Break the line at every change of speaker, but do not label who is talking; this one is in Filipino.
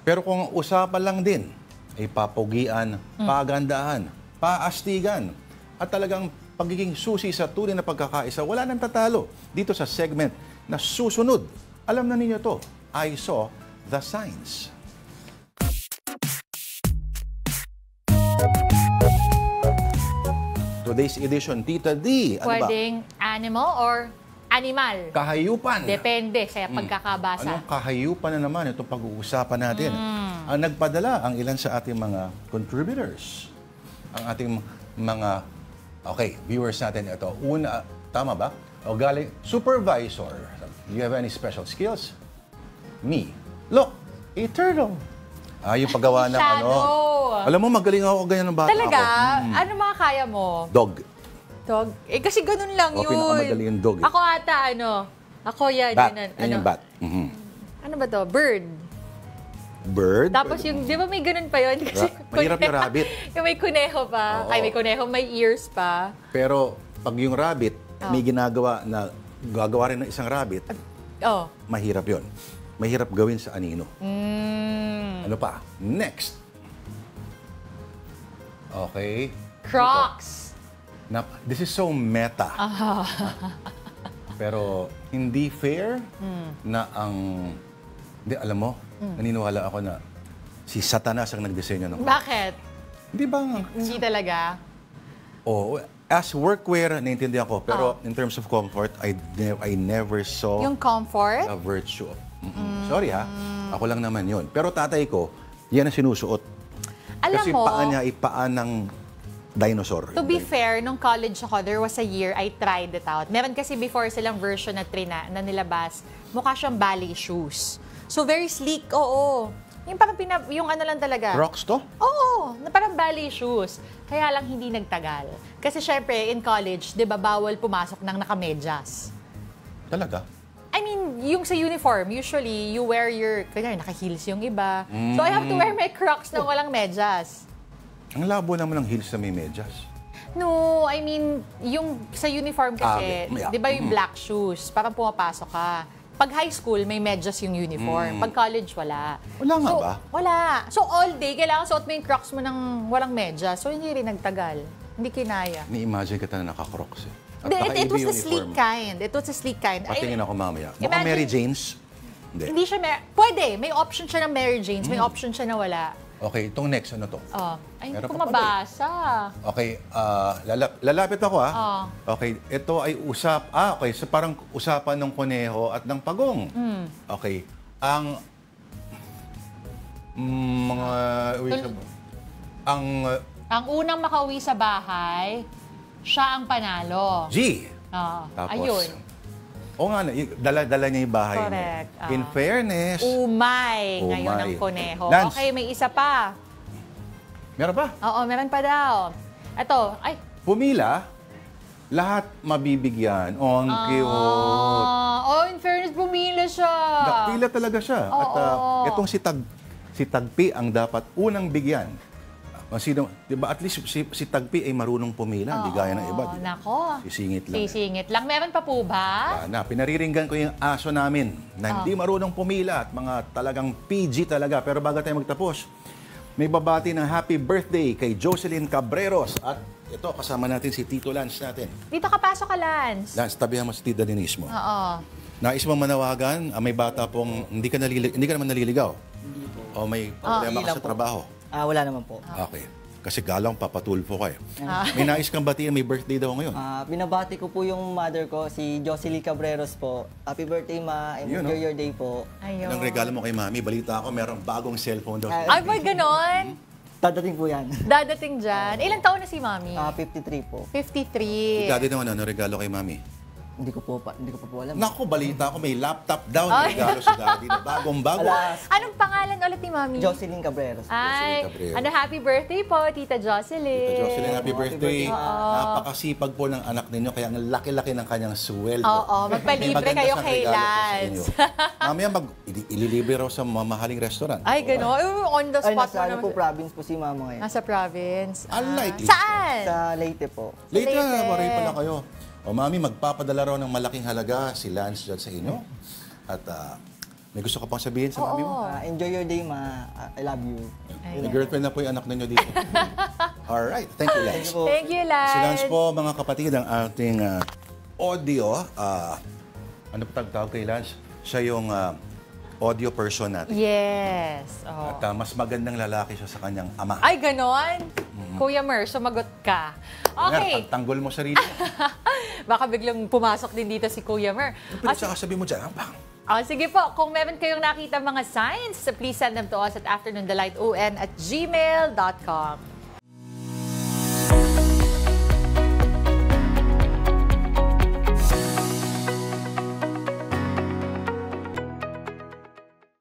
Pero kung usapan lang din, ay papugian, pagandahan, paastigan, at talagang pagiging susi sa tunay na pagkakaisa, wala nang tatalo dito sa segment na susunod. Alam na ninyo to, I Saw the Signs. Today's edition, Tita D. Ano
Pwedeng animal or animal.
Kahayupan.
Depende sa pagkakabasa.
Anong kahayupan na naman itong pag-uusapan natin? Ang nagpadala ang ilan sa ating mga contributors. Ang ating mga, viewers natin ito. Una, tama ba? O galing, supervisor. Do you have any special skills? Me. Look, a turtle. Yung paggawa ng Alam mo, magaling ako ganyan ng bata
Talaga?
ako.
Ano mga kaya mo?
Dog.
Dog? Kasi ganun lang yun.
Pinakamagaling yung dog.
Ako ata, Ako yan.
Bat.
Yan,
Yan yung bat.
Ano ba to? Bird.
Bird?
Tapos yung, di ba may ganun pa yun? Kasi
Mahirap yung rabbit.
Yung may kuneho pa.
Oo.
Ay, may kuneho, may ears pa.
Pero pag yung rabbit, may ginagawa na gagawa rin ng isang rabbit, mahirap yon. Mahirap gawin sa anino. Ano pa? Next. Okay.
Crocs.
This is so meta. Pero hindi fair na hindi, alam mo, naniniwala ako na si Satanas ang nagdisenyo ng
Bakit?
Hindi ba?
Hindi talaga.
As workwear, naintindihan ko. Pero in terms of comfort, I never saw
Yung comfort?
a virtue. Sorry ha, ako lang naman yun. Pero tatay ko, yan ang sinusuot.
Alam
Kasi
mo,
paa niya ay paa ng dinosaur.
to be fair, nung college ako, there was a year I tried it out. Meron kasi before silang version na na nilabas, mukha siyang ballet shoes. So very sleek, oo. Yung parang yung ano lang talaga.
Crocs to?
Oo, na parang ballet shoes. Kaya lang hindi nagtagal. Kasi syempre, in college, di ba, bawal pumasok ng nakamedyas.
Talaga?
I mean, yung sa uniform, usually, you wear kanya naka-heels yung iba. So I have to wear my Crocs na walang medyas.
Ang labo naman ng heels na may medyas.
No, I mean, yung sa uniform kasi,
yeah.
di ba yung black shoes, parang pumapasok ka. Pag high school, may medyas yung uniform. Pag college, wala.
Wala nga ba?
Wala. So all day, kailangan suot mo yung Crocs mo ng walang medyas. So hindi rin nagtagal. Hindi kinaya.
Ni-imagine ka na naka-Crocs eh. At
It was the
uniform.
sleek kind. It was the sleek kind.
Patingin ako mamaya. Baka Mary Jane's?
Hindi siya, pwede. May option siya ng Mary Jane's. May option siya na wala.
Okay, itong next, ano to?
Ay, hindi
Meron
ko
pa pala eh.
mabasa.
Okay, lalapit ako Okay, ito ay okay, so parang usapan ng kuneho at ng pagong. Okay, ang
Ang unang makauwi sa bahay, siya ang panalo.
G.
Tapos, ayun.
O nga, dala niya yung bahay.
Correct.
In fairness.
Umay. Ngayon ang kuneho.
Lance.
Okay, may isa pa.
Meron pa?
Oo, meron pa daw. Ito, ay.
Pumila, lahat mabibigyan. Oh, ang cute.
In fairness, pumila siya.
Dakpila talaga siya. At itong si Tagpi ang dapat unang bigyan. Diba, at least si Tagpi ay marunong pumila, hindi gaya ng iba. Diba?
Nako.
Sisingit lang.
Sisingit lang. Meron pa po ba?
Pinariringgan ko yung aso namin na hindi marunong pumila at mga talagang PG talaga. Pero bago tayo magtapos, may babati ng happy birthday kay Jocelyn Cabreros. At ito, kasama natin si Tito Lance natin.
Dito ka, pasok ka, Lance.
Lance, tabihan mo si Tita Denise mo.
Oo.
Nais mong manawagan, may bata pong hindi ka naman naliligaw? Hindi po. O may problema ka sa trabaho?
Wala naman po.
Okay. Kasi galang papatulfo ka eh. May nais kang batiin, may birthday daw ngayon.
Binabati ko po yung mother ko, si Jocelyn Cabreros po. Happy birthday, Ma. Enjoy your day po.
Ayun.
Anong regalo mo kay Mami? Balita ako, merong bagong cellphone daw.
Ay, boy, ganon.
Dadating po yan.
Dadating dyan. Ilang taon na si Mami?
53 po.
53.
Daddy naman, ano regalo kay Mami?
Hindi ko pa po alam.
Naku, balita ko, may laptop daw na regalo si Daddy na bagong-bago.
Anong pangalan ulit ni Mami?
Jocelyn Cabreros.
Ay,
Cabreros.
happy birthday po, Tita Jocelyn.
Tita Jocelyn, happy birthday. Napakasipag po ng anak ninyo, kaya ang laki-laki ng kanyang sweldo.
Oo, magpalibre kayo kay Lance.
Mamaya ililibre raw sa mamahaling restaurant.
Ay, gano'n. On the
Ay,
spot.
nasa province po si Mama ngayon.
Nasa province.
Unlikely.
Saan?
Sa Leyte po.
Late na, maray pala kayo. O Mami, magpapadala raw ng malaking halaga si Lance dyan sa inyo. At May gusto ka pang sabihin sa mami mo?
Enjoy your day, ma. I love you.
May girlfriend na po yung anak ninyo dito. Alright, thank you, Lance.
Thank you, Lance.
Si Lance po, mga kapatid, ang ating audio. Ano pa tawag kay Lance? Siya yung audio person natin.
Yes. Oh.
At mas magandang lalaki siya sa kanyang ama.
Ay, ganon? Kuya Mer, sumagot ka. Okay.
Tanggol mo sarili.
Baka biglang pumasok din dito si Kuya Mer.
Pinagsasabi mo dyan, bang?
Sige po, kung meron kayong nakita mga signs, please send them to us at afternoondelighton@gmail.com.